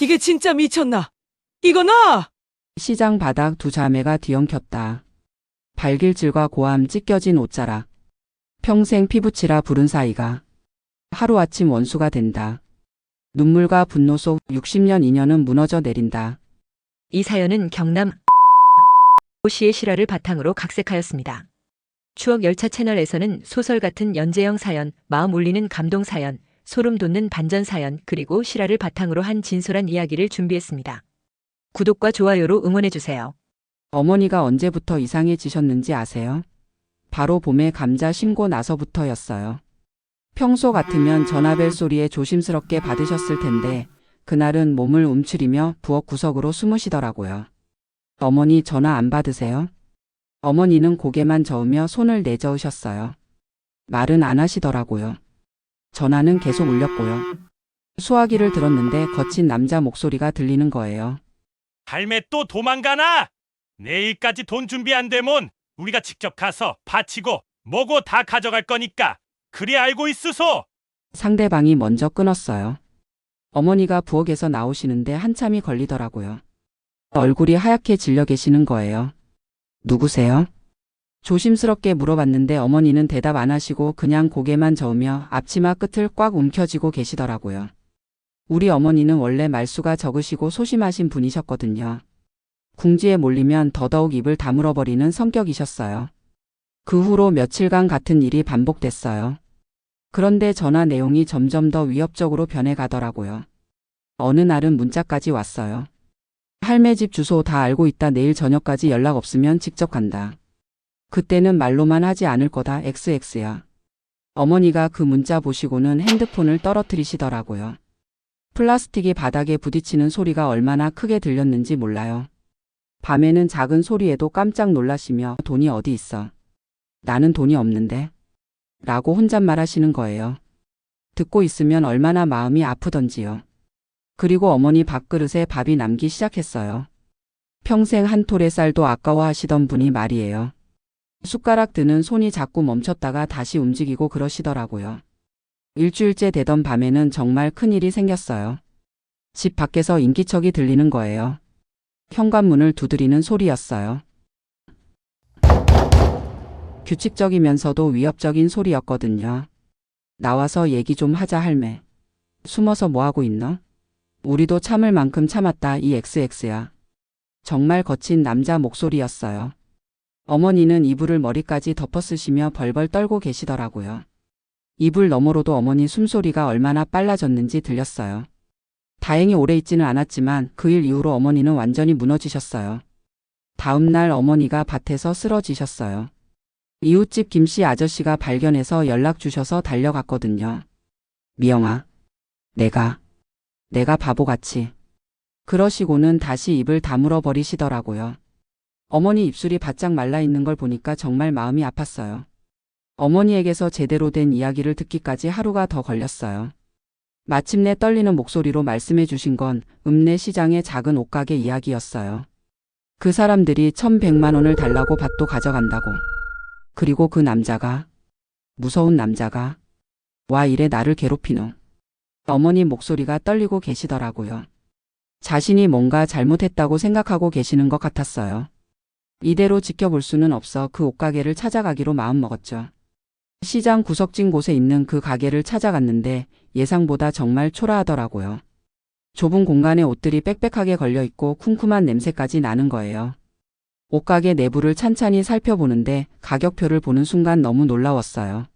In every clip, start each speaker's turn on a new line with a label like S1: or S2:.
S1: 이게 진짜 미쳤나? 이거 나!
S2: 시장 바닥 두 자매가 뒤엉켰다. 발길질과 고함 찢겨진 옷자락. 평생 피부치라 부른 사이가 하루아침 원수가 된다. 눈물과 분노 속 60년 인연은 무너져 내린다.
S3: 이 사연은 경남 시의 실화를 바탕으로 각색하였습니다. 추억 열차 채널에서는 소설 같은 연재형 사연, 마음 울리는 감동 사연, 소름 돋는 반전 사연, 그리고 실화를 바탕으로 한 진솔한 이야기를 준비했습니다. 구독과 좋아요로 응원해주세요.
S2: 어머니가 언제부터 이상해지셨는지 아세요? 바로 봄에 감자 심고 나서부터였어요. 평소 같으면 전화벨 소리에 조심스럽게 받으셨을 텐데 그날은 몸을 움츠리며 부엌 구석으로 숨으시더라고요. 어머니 전화 안 받으세요? 어머니는 고개만 저으며 손을 내저으셨어요. 말은 안 하시더라고요. 전화는 계속 울렸고요. 수화기를 들었는데 거친 남자 목소리가 들리는 거예요.
S4: 할매 또 도망가나? 내일까지 돈 준비 안 되면 우리가 직접 가서 바치고 뭐고 다 가져갈 거니까 그리 알고 있으소.
S2: 상대방이 먼저 끊었어요. 어머니가 부엌에서 나오시는데 한참이 걸리더라고요. 얼굴이 하얗게 질려 계시는 거예요. 누구세요? 조심스럽게 물어봤는데 어머니는 대답 안 하시고 그냥 고개만 저으며 앞치마 끝을 꽉 움켜쥐고 계시더라고요. 우리 어머니는 원래 말수가 적으시고 소심하신 분이셨거든요. 궁지에 몰리면 더더욱 입을 다물어버리는 성격이셨어요. 그 후로 며칠간 같은 일이 반복됐어요. 그런데 전화 내용이 점점 더 위협적으로 변해가더라고요. 어느 날은 문자까지 왔어요. 할매 집 주소 다 알고 있다. 내일 저녁까지 연락 없으면 직접 간다. 그때는 말로만 하지 않을 거다. XX야. 어머니가 그 문자 보시고는 핸드폰을 떨어뜨리시더라고요. 플라스틱이 바닥에 부딪히는 소리가 얼마나 크게 들렸는지 몰라요. 밤에는 작은 소리에도 깜짝 놀라시며 돈이 어디 있어? 나는 돈이 없는데? 라고 혼잣말 하시는 거예요. 듣고 있으면 얼마나 마음이 아프던지요. 그리고 어머니 밥그릇에 밥이 남기 시작했어요. 평생 한 톨의 쌀도 아까워하시던 분이 말이에요. 숟가락 드는 손이 자꾸 멈췄다가 다시 움직이고 그러시더라고요. 일주일째 되던 밤에는 정말 큰일이 생겼어요. 집 밖에서 인기척이 들리는 거예요. 현관문을 두드리는 소리였어요. 규칙적이면서도 위협적인 소리였거든요. 나와서 얘기 좀 하자 할매. 숨어서 뭐하고 있너? 우리도 참을 만큼 참았다. 이 XX야. 정말 거친 남자 목소리였어요. 어머니는 이불을 머리까지 덮어쓰시며 벌벌 떨고 계시더라고요. 이불 너머로도 어머니 숨소리가 얼마나 빨라졌는지 들렸어요. 다행히 오래 있지는 않았지만 그 일 이후로 어머니는 완전히 무너지셨어요. 다음 날 어머니가 밭에서 쓰러지셨어요. 이웃집 김씨 아저씨가 발견해서 연락 주셔서 달려갔거든요. 미영아, 내가 바보같이. 그러시고는 다시 입을 다물어 버리시더라고요. 어머니 입술이 바짝 말라 있는 걸 보니까 정말 마음이 아팠어요. 어머니에게서 제대로 된 이야기를 듣기까지 하루가 더 걸렸어요. 마침내 떨리는 목소리로 말씀해 주신 건 읍내 시장의 작은 옷가게 이야기였어요. 그 사람들이 1,100만 원을 달라고 밭도 가져간다고. 그리고 그 남자가, 무서운 남자가 와 이래 나를 괴롭히노. 어머니 목소리가 떨리고 계시더라고요. 자신이 뭔가 잘못했다고 생각하고 계시는 것 같았어요. 이대로 지켜볼 수는 없어 그 옷가게를 찾아가기로 마음먹었죠. 시장 구석진 곳에 있는 그 가게를 찾아갔는데 예상보다 정말 초라하더라고요. 좁은 공간에 옷들이 빽빽하게 걸려있고 쿰쿰한 냄새까지 나는 거예요. 옷가게 내부를 찬찬히 살펴보는데 가격표를 보는 순간 너무 놀라웠어요.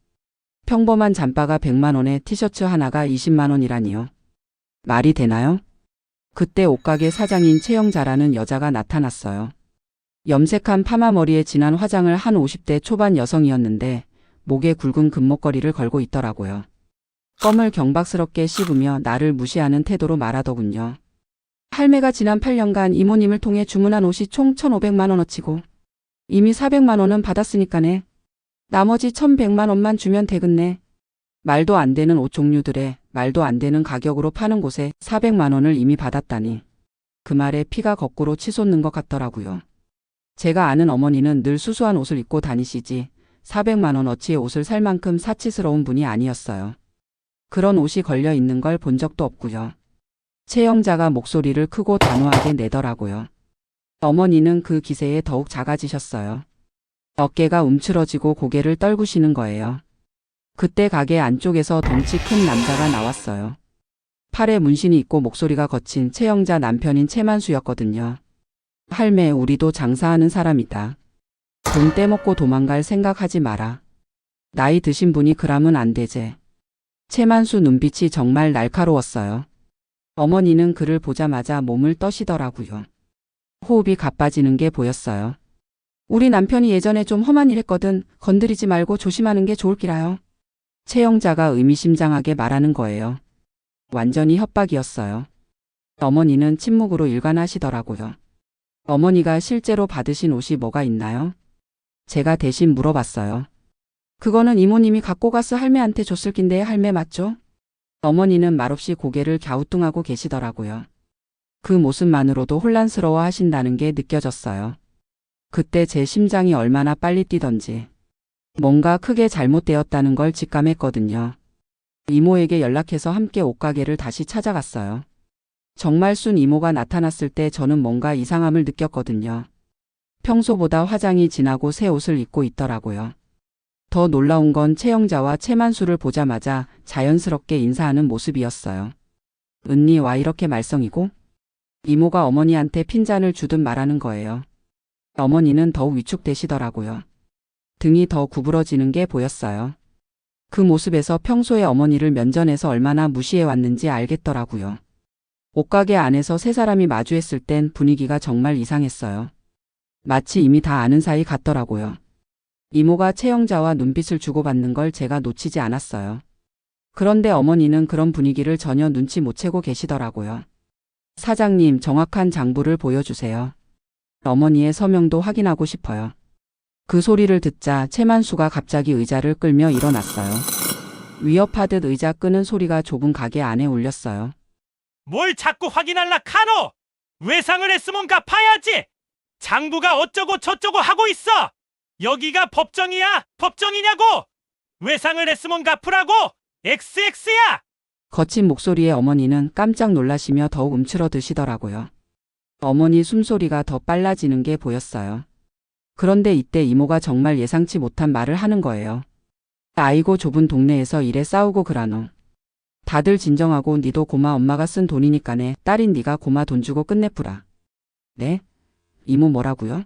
S2: 평범한 잠바가 100만 원에 티셔츠 하나가 20만 원이라니요. 말이 되나요? 그때 옷가게 사장인 최영자라는 여자가 나타났어요. 염색한 파마 머리에 진한 화장을 한 50대 초반 여성이었는데 목에 굵은 금목걸이를 걸고 있더라고요. 껌을 경박스럽게 씹으며 나를 무시하는 태도로 말하더군요. 할매가 지난 8년간 이모님을 통해 주문한 옷이 총 1,500만 원어치고 이미 400만 원은 받았으니까네. 나머지 1,100만 원만 주면 되겠네. 말도 안 되는 옷 종류들에 말도 안 되는 가격으로 파는 곳에 400만 원을 이미 받았다니. 그 말에 피가 거꾸로 치솟는 것 같더라고요. 제가 아는 어머니는 늘 수수한 옷을 입고 다니시지 400만 원어치의 옷을 살 만큼 사치스러운 분이 아니었어요. 그런 옷이 걸려 있는 걸 본 적도 없고요. 채영자가 목소리를 크고 단호하게 내더라고요. 어머니는 그 기세에 더욱 작아지셨어요. 어깨가 움츠러지고 고개를 떨구시는 거예요. 그때 가게 안쪽에서 덩치 큰 남자가 나왔어요. 팔에 문신이 있고 목소리가 거친 채영자 남편인 채만수였거든요. 할매, 우리도 장사하는 사람이다. 돈 떼먹고 도망갈 생각하지 마라. 나이 드신 분이 그러면 안 되제. 채만수 눈빛이 정말 날카로웠어요. 어머니는 그를 보자마자 몸을 떠시더라고요. 호흡이 가빠지는 게 보였어요. 우리 남편이 예전에 좀 험한 일 했거든. 건드리지 말고 조심하는 게 좋을 기라요. 채영자가 의미심장하게 말하는 거예요. 완전히 협박이었어요. 어머니는 침묵으로 일관하시더라고요. 어머니가 실제로 받으신 옷이 뭐가 있나요? 제가 대신 물어봤어요. 그거는 이모님이 갖고 가서 할매한테 줬을 낀데 할매 맞죠? 어머니는 말없이 고개를 갸우뚱하고 계시더라고요. 그 모습만으로도 혼란스러워 하신다는 게 느껴졌어요. 그때 제 심장이 얼마나 빨리 뛰던지 뭔가 크게 잘못되었다는 걸 직감했거든요. 이모에게 연락해서 함께 옷가게를 다시 찾아갔어요. 정말 순 이모가 나타났을 때 저는 뭔가 이상함을 느꼈거든요. 평소보다 화장이 진하고 새 옷을 입고 있더라고요. 더 놀라운 건 채영자와 채만수를 보자마자 자연스럽게 인사하는 모습이었어요. 은니 와 이렇게 말썽이고? 이모가 어머니한테 핀잔을 주듯 말하는 거예요. 어머니는 더욱 위축되시더라고요. 등이 더 구부러지는 게 보였어요. 그 모습에서 평소에 어머니를 면전에서 얼마나 무시해왔는지 알겠더라고요. 옷가게 안에서 세 사람이 마주했을 땐 분위기가 정말 이상했어요. 마치 이미 다 아는 사이 같더라고요. 이모가 채영자와 눈빛을 주고받는 걸 제가 놓치지 않았어요. 그런데 어머니는 그런 분위기를 전혀 눈치 못 채고 계시더라고요. 사장님, 정확한 장부를 보여주세요. 어머니의 서명도 확인하고 싶어요. 그 소리를 듣자 채만수가 갑자기 의자를 끌며 일어났어요. 위협하듯 의자 끄는 소리가 좁은 가게 안에 울렸어요.
S4: 뭘 자꾸 확인할라 카노! 외상을 했으면 갚아야지! 장부가 어쩌고 저쩌고 하고 있어! 여기가 법정이야? 법정이냐고! 외상을 했으면 갚으라고! XX야!
S2: 거친 목소리에 어머니는 깜짝 놀라시며 더욱 움츠러드시더라고요. 어머니 숨소리가 더 빨라지는 게 보였어요. 그런데 이때 이모가 정말 예상치 못한 말을 하는 거예요. 아이고 좁은 동네에서 이래 싸우고 그라노. 다들 진정하고 니도 고마 엄마가 쓴 돈이니까네 딸인 니가 고마 돈 주고 끝내뿌라. 네? 이모 뭐라고요?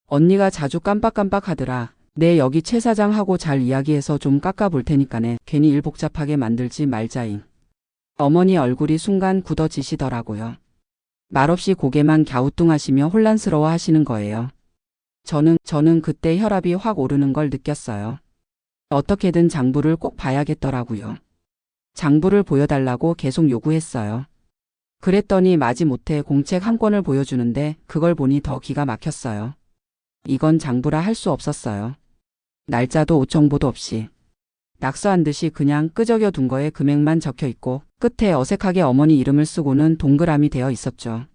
S2: 언니가 자주 깜빡깜빡 하더라. 네 여기 최 사장하고 잘 이야기해서 좀 깎아볼 테니까네 괜히 일 복잡하게 만들지 말자잉. 어머니 얼굴이 순간 굳어지시더라고요. 말없이 고개만 갸우뚱하시며 혼란스러워 하시는 거예요. 저는 그때 혈압이 확 오르는 걸 느꼈어요. 어떻게든 장부를 꼭 봐야겠더라고요. 장부를 보여달라고 계속 요구했어요. 그랬더니 마지못해 공책 한 권을 보여주는데 그걸 보니 더 기가 막혔어요. 이건 장부라 할 수 없었어요. 날짜도 옷 정보도 없이 낙서한 듯이 그냥 끄적여 둔 거에 금액만 적혀 있고 끝에 어색하게 어머니 이름을 쓰고는 동그라미 되어 있었죠.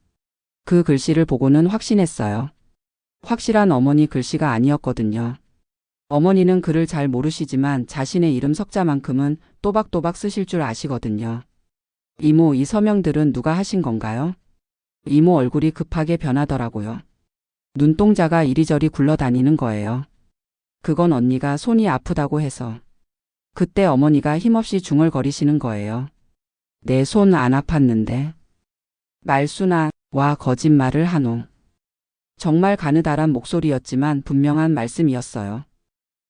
S2: 그 글씨를 보고는 확신했어요. 확실한 어머니 글씨가 아니었거든요. 어머니는 글을 잘 모르시지만 자신의 이름 석자만큼은 또박또박 쓰실 줄 아시거든요. 이모, 이 서명들은 누가 하신 건가요? 이모 얼굴이 급하게 변하더라고요. 눈동자가 이리저리 굴러다니는 거예요. 그건 언니가 손이 아프다고 해서. 그때 어머니가 힘없이 중얼거리시는 거예요. 내 손 안 아팠는데. 말수나 와 거짓말을 하노. 정말 가느다란 목소리였지만 분명한 말씀이었어요.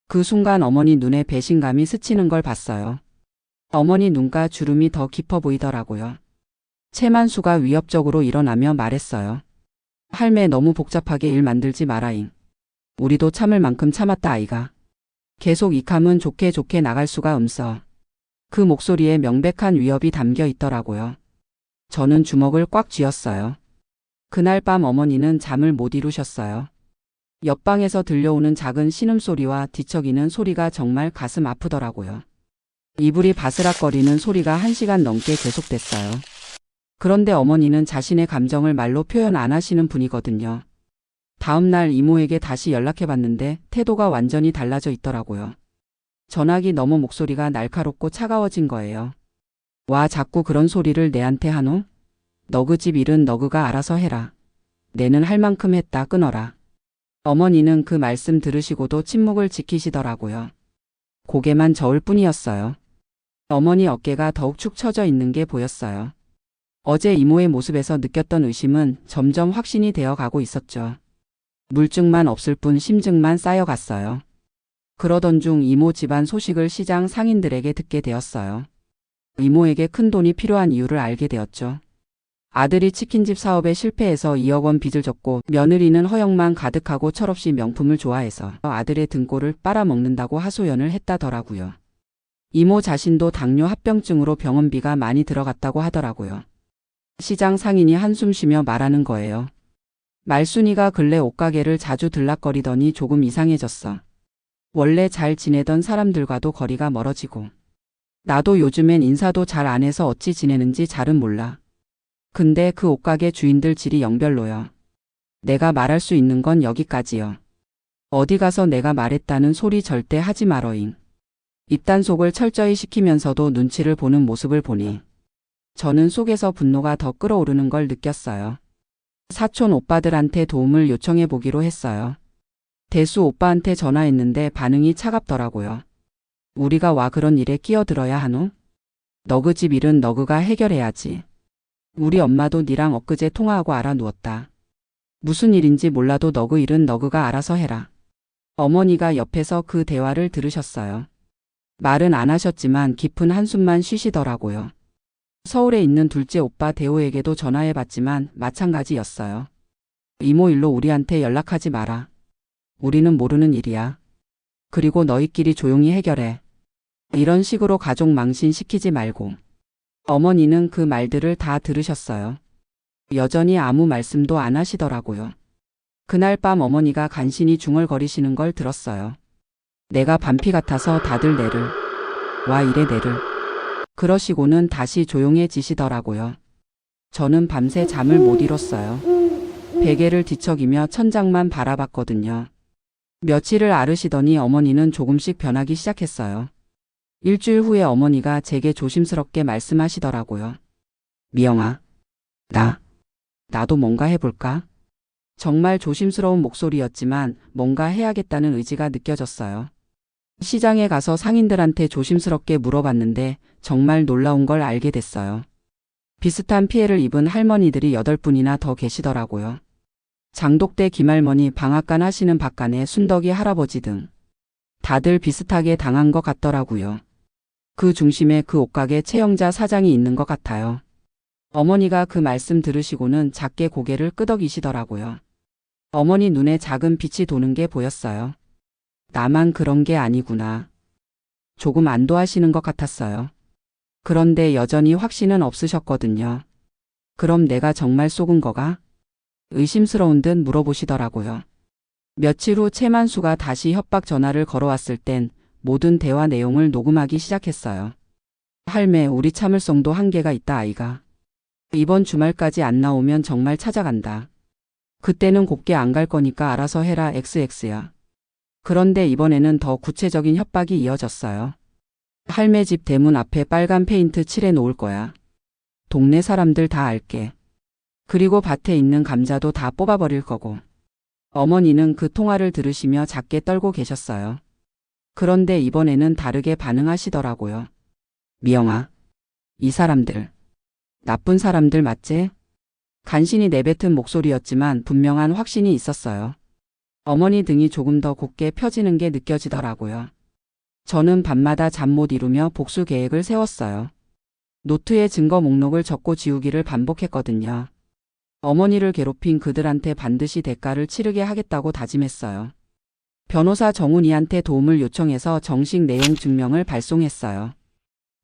S2: 그 순간 어머니 눈에 배신감이 스치는 걸 봤어요. 어머니 눈가 주름이 더 깊어 보이더라고요. 채만수가 위협적으로 일어나며 말했어요. 할매 너무 복잡하게 일 만들지 마라잉. 우리도 참을 만큼 참았다 아이가. 계속 익하면 좋게 좋게 나갈 수가 없어. 그 목소리에 명백한 위협이 담겨 있더라고요. 저는 주먹을 꽉 쥐었어요. 그날 밤 어머니는 잠을 못 이루셨어요. 옆방에서 들려오는 작은 신음소리와 뒤척이는 소리가 정말 가슴 아프더라고요. 이불이 바스락거리는 소리가 1시간 넘게 계속됐어요. 그런데 어머니는 자신의 감정을 말로 표현 안 하시는 분이거든요. 다음 날 이모에게 다시 연락해봤는데 태도가 완전히 달라져 있더라고요. 전화기 너머 목소리가 날카롭고 차가워진 거예요. 와 자꾸 그런 소리를 내한테 하노? 너그 집 일은 너그가 알아서 해라. 내는 할 만큼 했다 끊어라. 어머니는 그 말씀 들으시고도 침묵을 지키시더라고요. 고개만 저을 뿐이었어요. 어머니 어깨가 더욱 축 처져 있는 게 보였어요. 어제 이모의 모습에서 느꼈던 의심은 점점 확신이 되어 가고 있었죠. 물증만 없을 뿐 심증만 쌓여갔어요. 그러던 중 이모 집안 소식을 시장 상인들에게 듣게 되었어요. 이모에게 큰 돈이 필요한 이유를 알게 되었죠. 아들이 치킨집 사업에 실패해서 2억 원 빚을 졌고 며느리는 허영만 가득하고 철없이 명품을 좋아해서 아들의 등골을 빨아먹는다고 하소연을 했다더라고요. 이모 자신도 당뇨 합병증으로 병원비가 많이 들어갔다고 하더라고요. 시장 상인이 한숨 쉬며 말하는 거예요. 말순이가 근래 옷가게를 자주 들락거리더니 조금 이상해졌어. 원래 잘 지내던 사람들과도 거리가 멀어지고. 나도 요즘엔 인사도 잘 안 해서 어찌 지내는지 잘은 몰라. 근데 그 옷가게 주인들 질이 영별로요. 내가 말할 수 있는 건 여기까지요. 어디 가서 내가 말했다는 소리 절대 하지 말어잉. 입단속을 철저히 시키면서도 눈치를 보는 모습을 보니 저는 속에서 분노가 더 끓어오르는 걸 느꼈어요. 사촌 오빠들한테 도움을 요청해 보기로 했어요. 대수 오빠한테 전화했는데 반응이 차갑더라고요. 우리가 와 그런 일에 끼어들어야 하노? 너그 집 일은 너그가 해결해야지. 우리 엄마도 니랑 엊그제 통화하고 알아누웠다. 무슨 일인지 몰라도 너그 일은 너그가 알아서 해라. 어머니가 옆에서 그 대화를 들으셨어요. 말은 안 하셨지만 깊은 한숨만 쉬시더라고요. 서울에 있는 둘째 오빠 대호에게도 전화해봤지만 마찬가지였어요. 이모 일로 우리한테 연락하지 마라. 우리는 모르는 일이야. 그리고 너희끼리 조용히 해결해. 이런 식으로 가족 망신시키지 말고. 어머니는 그 말들을 다 들으셨어요. 여전히 아무 말씀도 안 하시더라고요. 그날 밤 어머니가 간신히 중얼거리시는 걸 들었어요. 내가 반피 같아서 다들 내를. 와 이래 내를. 그러시고는 다시 조용해지시더라고요. 저는 밤새 잠을 못 이뤘어요. 베개를 뒤척이며 천장만 바라봤거든요. 며칠을 앓으시더니 어머니는 조금씩 변하기 시작했어요. 일주일 후에 어머니가 제게 조심스럽게 말씀하시더라고요. 미영아, 나도 뭔가 해볼까? 정말 조심스러운 목소리였지만 뭔가 해야겠다는 의지가 느껴졌어요. 시장에 가서 상인들한테 조심스럽게 물어봤는데 정말 놀라운 걸 알게 됐어요. 비슷한 피해를 입은 할머니들이 8분이나 더 계시더라고요. 장독대 김할머니, 방앗간 하시는 박간의 순덕이 할아버지 등 다들 비슷하게 당한 것 같더라고요. 그 중심에 그 옷가게 최영자 사장이 있는 것 같아요. 어머니가 그 말씀 들으시고는 작게 고개를 끄덕이시더라고요. 어머니 눈에 작은 빛이 도는 게 보였어요. 나만 그런 게 아니구나. 조금 안도하시는 것 같았어요. 그런데 여전히 확신은 없으셨거든요. 그럼 내가 정말 속은 거가? 의심스러운 듯 물어보시더라고요. 며칠 후 최만수가 다시 협박 전화를 걸어왔을 땐 모든 대화 내용을 녹음하기 시작했어요. 할매, 우리 참을성도 한계가 있다 아이가. 이번 주말까지 안 나오면 정말 찾아간다. 그때는 곱게 안 갈 거니까 알아서 해라 XX야. 그런데 이번에는 더 구체적인 협박이 이어졌어요. 할매 집 대문 앞에 빨간 페인트 칠해 놓을 거야. 동네 사람들 다 알게. 그리고 밭에 있는 감자도 다 뽑아버릴 거고. 어머니는 그 통화를 들으시며 작게 떨고 계셨어요. 그런데 이번에는 다르게 반응하시더라고요. 미영아, 이 사람들 나쁜 사람들 맞지? 간신히 내뱉은 목소리였지만 분명한 확신이 있었어요. 어머니 등이 조금 더 곧게 펴지는 게 느껴지더라고요. 저는 밤마다 잠 못 이루며 복수 계획을 세웠어요. 노트에 증거 목록을 적고 지우기를 반복했거든요. 어머니를 괴롭힌 그들한테 반드시 대가를 치르게 하겠다고 다짐했어요. 변호사 정훈이한테 도움을 요청해서 정식 내용 증명을 발송했어요.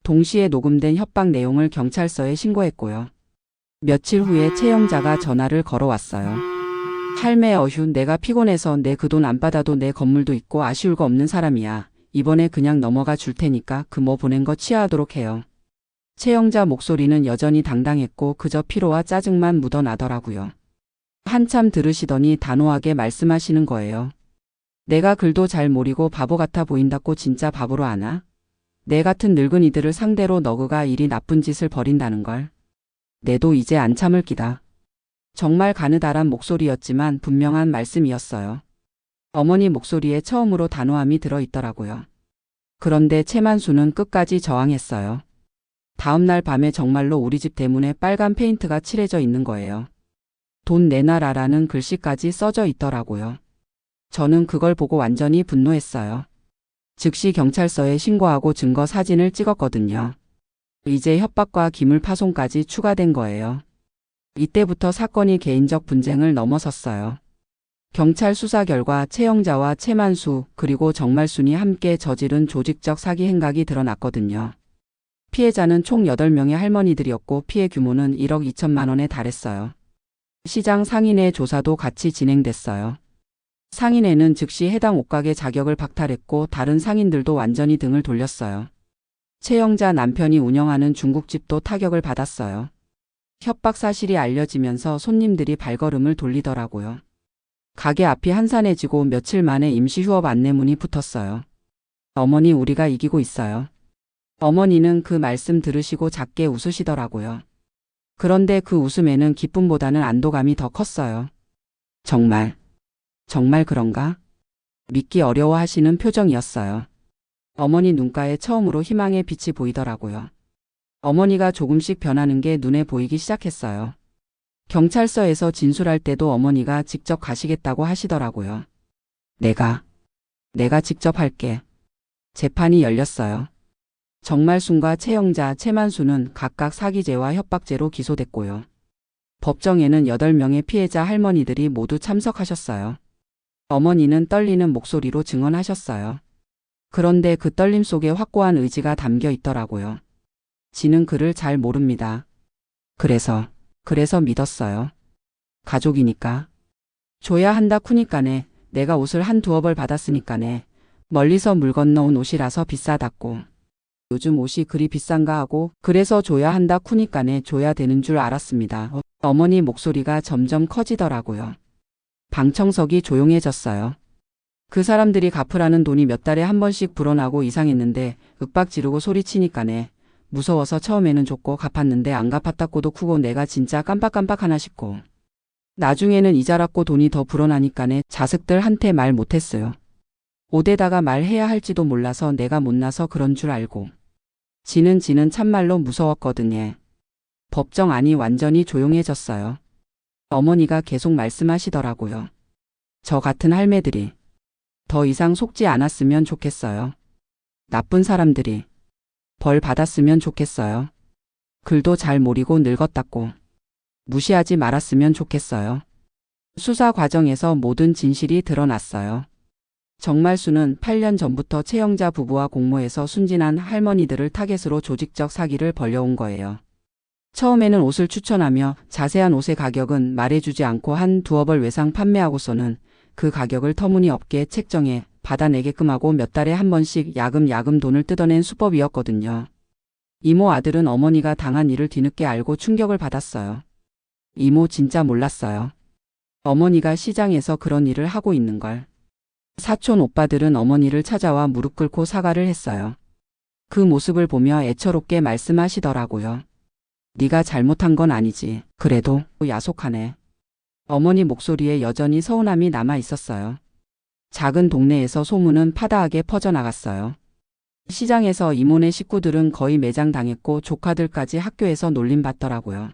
S2: 동시에 녹음된 협박 내용을 경찰서에 신고했고요. 며칠 후에 최영자가 전화를 걸어왔어요. 할매 어휴, 내가 피곤해서 내 그 돈 안 받아도 내 건물도 있고 아쉬울 거 없는 사람이야. 이번에 그냥 넘어가 줄 테니까 그 뭐 보낸 거 취하하도록 해요. 최영자 목소리는 여전히 당당했고 그저 피로와 짜증만 묻어나더라고요. 한참 들으시더니 단호하게 말씀하시는 거예요. 내가 글도 잘 모르고 바보 같아 보인다고 진짜 바보로 아나? 내 같은 늙은이들을 상대로 너그가 이리 나쁜 짓을 벌인다는 걸. 내도 이제 안 참을 기다. 정말 가느다란 목소리였지만 분명한 말씀이었어요. 어머니 목소리에 처음으로 단호함이 들어있더라고요. 그런데 채만수는 끝까지 저항했어요. 다음날 밤에 정말로 우리 집 대문에 빨간 페인트가 칠해져 있는 거예요. 돈 내놔라라는 글씨까지 써져 있더라고요. 저는 그걸 보고 완전히 분노했어요. 즉시 경찰서에 신고하고 증거 사진을 찍었거든요. 이제 협박과 기물 파손까지 추가된 거예요. 이때부터 사건이 개인적 분쟁을 넘어섰어요. 경찰 수사 결과 채영자와 채만수 그리고 정말순이 함께 저지른 조직적 사기 행각이 드러났거든요. 피해자는 총 8명의 할머니들이었고 피해 규모는 1억 2천만 원에 달했어요. 시장 상인회 조사도 같이 진행됐어요. 상인회는 즉시 해당 옷가게 자격을 박탈했고 다른 상인들도 완전히 등을 돌렸어요. 채영자 남편이 운영하는 중국집도 타격을 받았어요. 협박 사실이 알려지면서 손님들이 발걸음을 돌리더라고요. 가게 앞이 한산해지고 며칠 만에 임시 휴업 안내문이 붙었어요. 어머니, 우리가 이기고 있어요. 어머니는 그 말씀 들으시고 작게 웃으시더라고요. 그런데 그 웃음에는 기쁨보다는 안도감이 더 컸어요. 정말 그런가? 믿기 어려워하시는 표정이었어요. 어머니 눈가에 처음으로 희망의 빛이 보이더라고요. 어머니가 조금씩 변하는 게 눈에 보이기 시작했어요. 경찰서에서 진술할 때도 어머니가 직접 가시겠다고 하시더라고요. 내가 직접 할게. 재판이 열렸어요. 정말순과 채영자, 채만수는 각각 사기죄와 협박죄로 기소됐고요. 법정에는 8명의 피해자 할머니들이 모두 참석하셨어요. 어머니는 떨리는 목소리로 증언하셨어요. 그런데 그 떨림 속에 확고한 의지가 담겨 있더라고요. 지는 그를 잘 모릅니다. 그래서 믿었어요. 가족이니까. 줘야 한다 쿠니까네. 내가 옷을 한 두어 벌 받았으니까네. 멀리서 물 건너온 옷이라서 비싸다고. 요즘 옷이 그리 비싼가 하고 그래서 줘야 한다 쿠니까네 줘야 되는 줄 알았습니다. 어머니 목소리가 점점 커지더라고요. 방청석이 조용해졌어요. 그 사람들이 갚으라는 돈이 몇 달에 한 번씩 불어나고 이상했는데 윽박 지르고 소리치니까네. 무서워서 처음에는 줬고 갚았는데 안 갚았다고도 크고 내가 진짜 깜빡깜빡하나 싶고. 나중에는 이자랍고 돈이 더 불어나니까네 자식들한테 말 못했어요. 어디다가 말해야 할지도 몰라서 내가 못나서 그런 줄 알고. 지는 참말로 무서웠거든요. 법정 안이 완전히 조용해졌어요. 어머니가 계속 말씀하시더라고요. 저 같은 할매들이 더 이상 속지 않았으면 좋겠어요. 나쁜 사람들이 벌 받았으면 좋겠어요. 글도 잘 모르고 늙었다고. 무시하지 말았으면 좋겠어요. 수사 과정에서 모든 진실이 드러났어요. 정말수는 8년 전부터 채영자 부부와 공모해서 순진한 할머니들을 타겟으로 조직적 사기를 벌여온 거예요. 처음에는 옷을 추천하며 자세한 옷의 가격은 말해주지 않고 한 두어 벌 외상 판매하고서는 그 가격을 터무니없게 책정해 받아내게끔 하고 몇 달에 한 번씩 야금야금 돈을 뜯어낸 수법이었거든요. 이모 아들은 어머니가 당한 일을 뒤늦게 알고 충격을 받았어요. 이모 진짜 몰랐어요. 어머니가 시장에서 그런 일을 하고 있는 걸. 사촌 오빠들은 어머니를 찾아와 무릎 꿇고 사과를 했어요. 그 모습을 보며 애처롭게 말씀하시더라고요. 네가 잘못한 건 아니지. 그래도 야속하네. 어머니 목소리에 여전히 서운함이 남아 있었어요. 작은 동네에서 소문은 파다하게 퍼져나갔어요. 시장에서 이모네 식구들은 거의 매장당했고 조카들까지 학교에서 놀림받더라고요.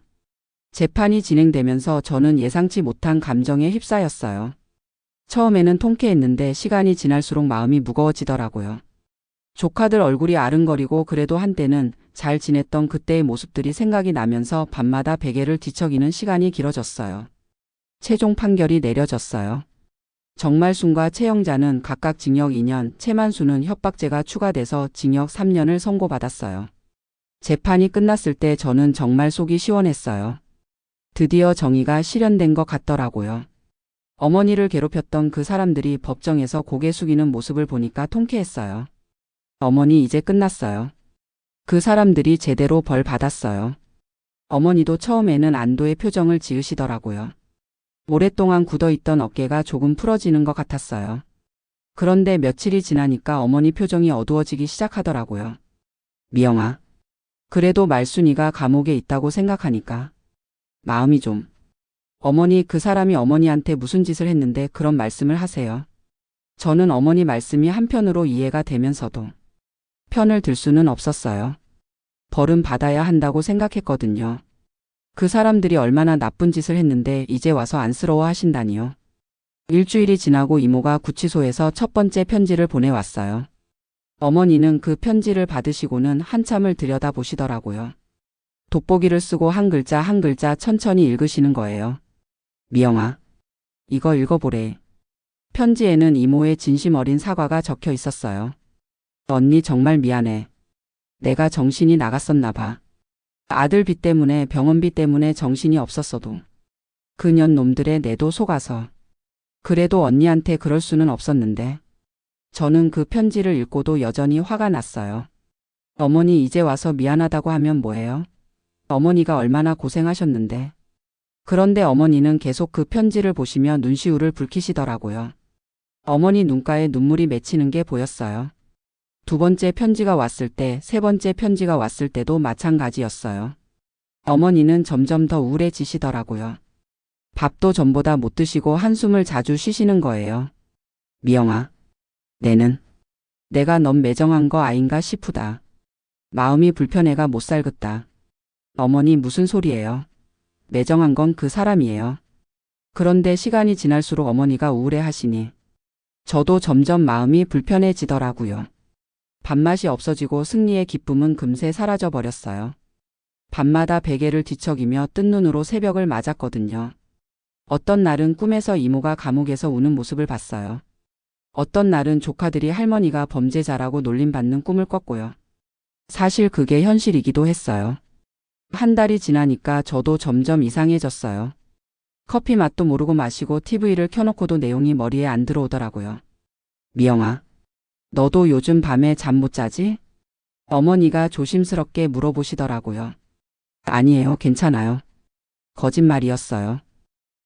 S2: 재판이 진행되면서 저는 예상치 못한 감정에 휩싸였어요. 처음에는 통쾌했는데 시간이 지날수록 마음이 무거워지더라고요. 조카들 얼굴이 아른거리고 그래도 한때는 잘 지냈던 그때의 모습들이 생각이 나면서 밤마다 베개를 뒤척이는 시간이 길어졌어요. 최종 판결이 내려졌어요. 정말순과 채영자는 각각 징역 2년, 채만수는 협박죄가 추가돼서 징역 3년을 선고받았어요. 재판이 끝났을 때 저는 정말 속이 시원했어요. 드디어 정의가 실현된 것 같더라고요. 어머니를 괴롭혔던 그 사람들이 법정에서 고개 숙이는 모습을 보니까 통쾌했어요. 어머니 이제 끝났어요. 그 사람들이 제대로 벌 받았어요. 어머니도 처음에는 안도의 표정을 지으시더라고요. 오랫동안 굳어있던 어깨가 조금 풀어지는 것 같았어요. 그런데 며칠이 지나니까 어머니 표정이 어두워지기 시작하더라고요. 미영아, 그래도 말순이가 감옥에 있다고 생각하니까 마음이 좀. 어머니, 그 사람이 어머니한테 무슨 짓을 했는데 그런 말씀을 하세요. 저는 어머니 말씀이 한편으로 이해가 되면서도 편을 들 수는 없었어요. 벌은 받아야 한다고 생각했거든요. 그 사람들이 얼마나 나쁜 짓을 했는데 이제 와서 안쓰러워 하신다니요. 일주일이 지나고 이모가 구치소에서 첫 번째 편지를 보내왔어요. 어머니는 그 편지를 받으시고는 한참을 들여다보시더라고요. 돋보기를 쓰고 한 글자 한 글자 천천히 읽으시는 거예요. 미영아, 이거 읽어보래. 편지에는 이모의 진심 어린 사과가 적혀 있었어요. 언니 정말 미안해. 내가 정신이 나갔었나 봐. 아들 빚 때문에 병원비 때문에 정신이 없었어도 그년 놈들의 내도 속아서 그래도 언니한테 그럴 수는 없었는데 저는 그 편지를 읽고도 여전히 화가 났어요. 어머니 이제 와서 미안하다고 하면 뭐해요? 어머니가 얼마나 고생하셨는데. 그런데 어머니는 계속 그 편지를 보시며 눈시울을 붉히시더라고요. 어머니 눈가에 눈물이 맺히는 게 보였어요. 두 번째 편지가 왔을 때, 세 번째 편지가 왔을 때도 마찬가지였어요. 어머니는 점점 더 우울해지시더라고요. 밥도 전보다 못 드시고 한숨을 자주 쉬시는 거예요. 미영아, 내가 넌 매정한 거 아닌가 싶으다. 마음이 불편해가 못 살겠다. 어머니 무슨 소리예요? 매정한 건 그 사람이에요. 그런데 시간이 지날수록 어머니가 우울해 하시니 저도 점점 마음이 불편해지더라고요. 밥맛이 없어지고 승리의 기쁨은 금세 사라져 버렸어요. 밤마다 베개를 뒤척이며 뜬 눈으로 새벽을 맞았거든요. 어떤 날은 꿈에서 이모가 감옥에서 우는 모습을 봤어요. 어떤 날은 조카들이 할머니가 범죄자라고 놀림받는 꿈을 꿨고요. 사실 그게 현실이기도 했어요. 한 달이 지나니까 저도 점점 이상해졌어요. 커피 맛도 모르고 마시고 TV를 켜놓고도 내용이 머리에 안 들어오더라고요. 미영아, 너도 요즘 밤에 잠 못 자지? 어머니가 조심스럽게 물어보시더라고요. 아니에요, 괜찮아요. 거짓말이었어요.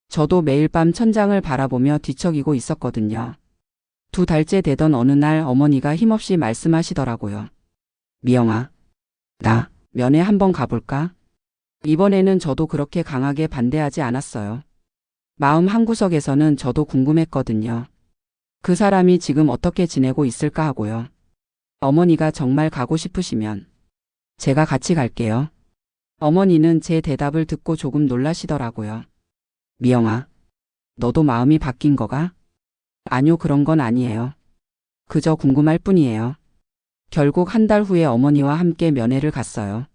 S2: 저도 매일 밤 천장을 바라보며 뒤척이고 있었거든요. 2달째 되던 어느 날 어머니가 힘없이 말씀하시더라고요. 미영아, 나 면회 한번 가볼까? 이번에는 저도 그렇게 강하게 반대하지 않았어요. 마음 한구석에서는 저도 궁금했거든요. 그 사람이 지금 어떻게 지내고 있을까 하고요. 어머니가 정말 가고 싶으시면 제가 같이 갈게요. 어머니는 제 대답을 듣고 조금 놀라시더라고요. 미영아, 너도 마음이 바뀐 거가? 아니요, 그런 건 아니에요. 그저 궁금할 뿐이에요. 결국 한 달 후에 어머니와 함께 면회를 갔어요.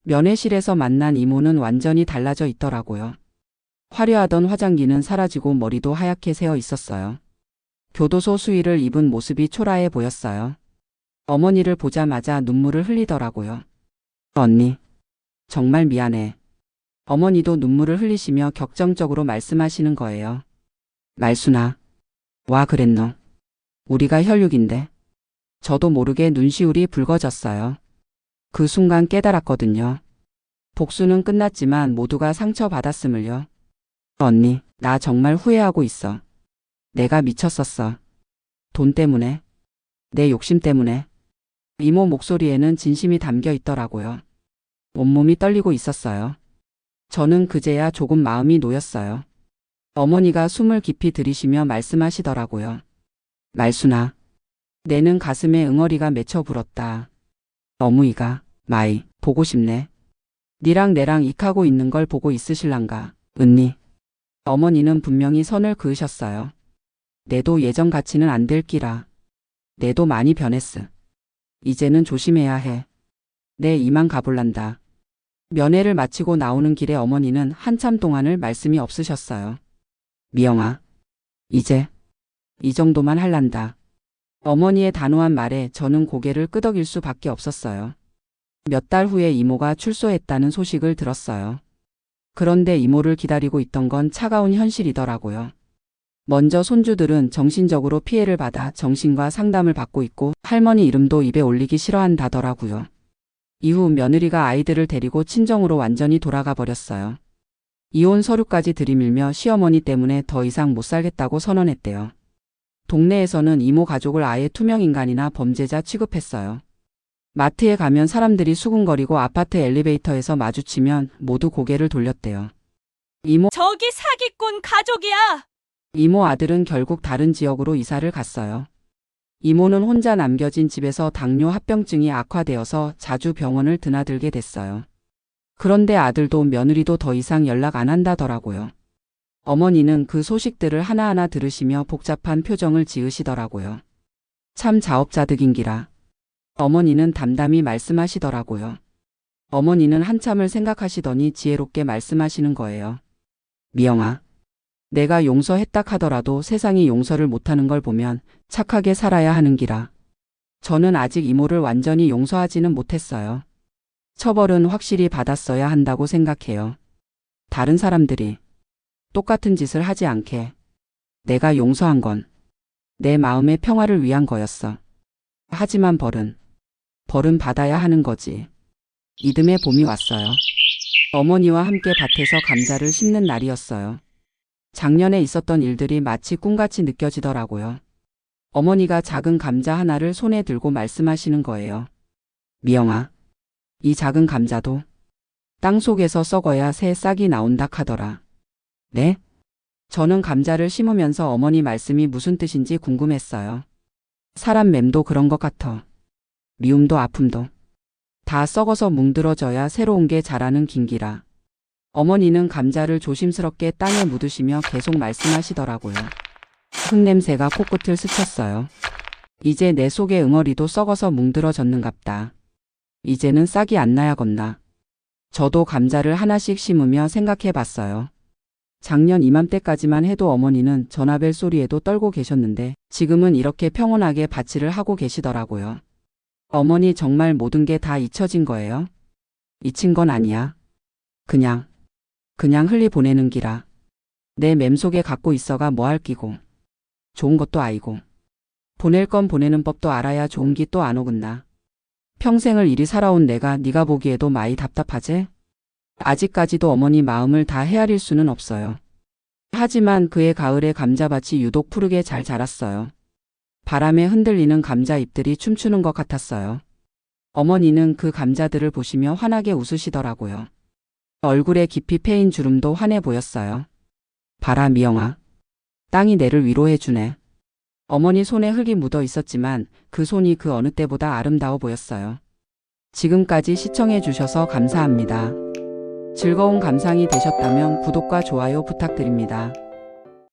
S2: 면회실에서 만난 이모는 완전히 달라져 있더라고요. 화려하던 화장기는 사라지고 머리도 하얗게 새어 있었어요. 교도소 수의를 입은 모습이 초라해 보였어요. 어머니를 보자마자 눈물을 흘리더라고요. 언니, 정말 미안해. 어머니도 눈물을 흘리시며 격정적으로 말씀하시는 거예요. 말순아, 와 그랬노. 우리가 혈육인데. 저도 모르게 눈시울이 붉어졌어요. 그 순간 깨달았거든요. 복수는 끝났지만 모두가 상처받았음을요. 언니, 나 정말 후회하고 있어. 내가 미쳤었어. 돈 때문에. 내 욕심 때문에. 이모 목소리에는 진심이 담겨 있더라고요. 온몸이 떨리고 있었어요. 저는 그제야 조금 마음이 놓였어요. 어머니가 숨을 깊이 들이쉬며 말씀하시더라고요. 말순아, 내는 가슴에 응어리가 맺혀 불었다. 어무이가, 마이, 보고 싶네. 니랑 내랑 익하고 있는 걸 보고 있으실란가, 은니. 어머니는 분명히 선을 그으셨어요. 내도 예전 같이는 안 될 끼라. 내도 많이 변했어. 이제는 조심해야 해. 내 이만 가볼란다. 면회를 마치고 나오는 길에 어머니는 한참 동안을 말씀이 없으셨어요. 미영아, 이제 이 정도만 할란다. 어머니의 단호한 말에 저는 고개를 끄덕일 수밖에 없었어요. 몇 달 후에 이모가 출소했다는 소식을 들었어요. 그런데 이모를 기다리고 있던 건 차가운 현실이더라고요. 먼저 손주들은 정신적으로 피해를 받아 정신과 상담을 받고 있고 할머니 이름도 입에 올리기 싫어한다더라고요. 이후 며느리가 아이들을 데리고 친정으로 완전히 돌아가 버렸어요. 이혼 서류까지 들이밀며 시어머니 때문에 더 이상 못 살겠다고 선언했대요. 동네에서는 이모 가족을 아예 투명인간이나 범죄자 취급했어요. 마트에 가면 사람들이 수군거리고 아파트 엘리베이터에서 마주치면 모두 고개를 돌렸대요. 이모,
S1: 저기 사기꾼 가족이야.
S2: 이모 아들은 결국 다른 지역으로 이사를 갔어요. 이모는 혼자 남겨진 집에서 당뇨 합병증이 악화되어서 자주 병원을 드나들게 됐어요. 그런데 아들도 며느리도 더 이상 연락 안 한다더라고요. 어머니는 그 소식들을 하나하나 들으시며 복잡한 표정을 지으시더라고요. 참 자업자득인기라. 어머니는 담담히 말씀하시더라고요. 어머니는 한참을 생각하시더니 지혜롭게 말씀하시는 거예요. 미영아, 내가 용서했다 하더라도 세상이 용서를 못하는 걸 보면 착하게 살아야 하는 기라. 저는 아직 이모를 완전히 용서하지는 못했어요. 처벌은 확실히 받았어야 한다고 생각해요. 다른 사람들이 똑같은 짓을 하지 않게. 내가 용서한 건 내 마음의 평화를 위한 거였어. 하지만 벌은 받아야 하는 거지. 이듬해 봄이 왔어요. 어머니와 함께 밭에서 감자를 심는 날이었어요. 작년에 있었던 일들이 마치 꿈같이 느껴지더라고요. 어머니가 작은 감자 하나를 손에 들고 말씀하시는 거예요. 미영아, 이 작은 감자도 땅 속에서 썩어야 새 싹이 나온다 하더라. 네? 저는 감자를 심으면서 어머니 말씀이 무슨 뜻인지 궁금했어요. 사람 맴도 그런 것 같아. 미움도 아픔도 다 썩어서 뭉들어져야 새로운 게 자라는 긴기라. 어머니는 감자를 조심스럽게 땅에 묻으시며 계속 말씀하시더라고요. 흙냄새가 코끝을 스쳤어요. 이제 내 속의 응어리도 썩어서 뭉들어졌는갑다. 이제는 싹이 안 나야겠나. 저도 감자를 하나씩 심으며 생각해 봤어요. 작년 이맘때까지만 해도 어머니는 전화벨 소리에도 떨고 계셨는데 지금은 이렇게 평온하게 밭일을 하고 계시더라고요. 어머니 정말 모든 게 다 잊혀진 거예요? 잊힌 건 아니야. 그냥 흘리 보내는 기라. 내 맴속에 갖고 있어가 뭐 할 끼고. 좋은 것도 아니고. 보낼 건 보내는 법도 알아야 좋은 기 또 안 오겠나. 평생을 이리 살아온 내가 네가 보기에도 많이 답답하제? 아직까지도 어머니 마음을 다 헤아릴 수는 없어요. 하지만 그해 가을에 감자밭이 유독 푸르게 잘 자랐어요. 바람에 흔들리는 감자 잎들이 춤추는 것 같았어요. 어머니는 그 감자들을 보시며 환하게 웃으시더라고요. 얼굴에 깊이 패인 주름도 환해 보였어요. 봐라 미영아. 땅이 내를 위로해주네. 어머니 손에 흙이 묻어 있었지만 그 손이 그 어느 때보다 아름다워 보였어요. 지금까지 시청해 주셔서 감사합니다. 즐거운 감상이 되셨다면 구독과 좋아요 부탁드립니다.